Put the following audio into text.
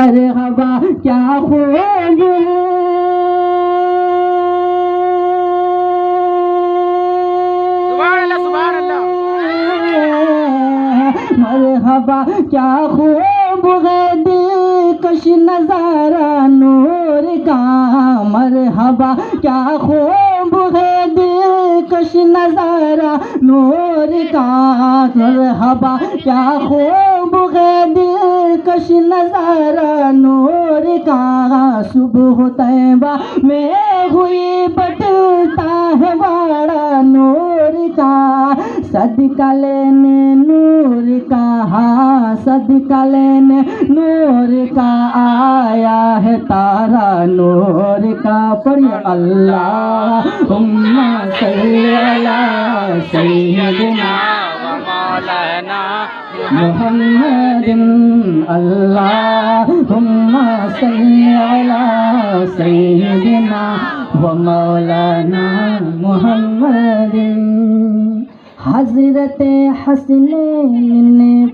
مرحبا کیا خوب ہے مرحبا کیا خوب ہے دلکش نظارہ نور کا مرحبا کیا خوب ہے دلکش نظارہ نور کا مرحبا کیا خوب ہے دلکش نظارہ نور کا صبح طیبہ میں ہوئی بٹتا ہے باڑا نور کا صدقہ لینے نور کا ہاں صدقہ لینے نور کا آیا ہے تارا نور کا پڑھیے اللہم صلی علی سیدنا مولانا محمد اللہم صلی علی سیدنا و مولانا محمد حضرت حسنین نے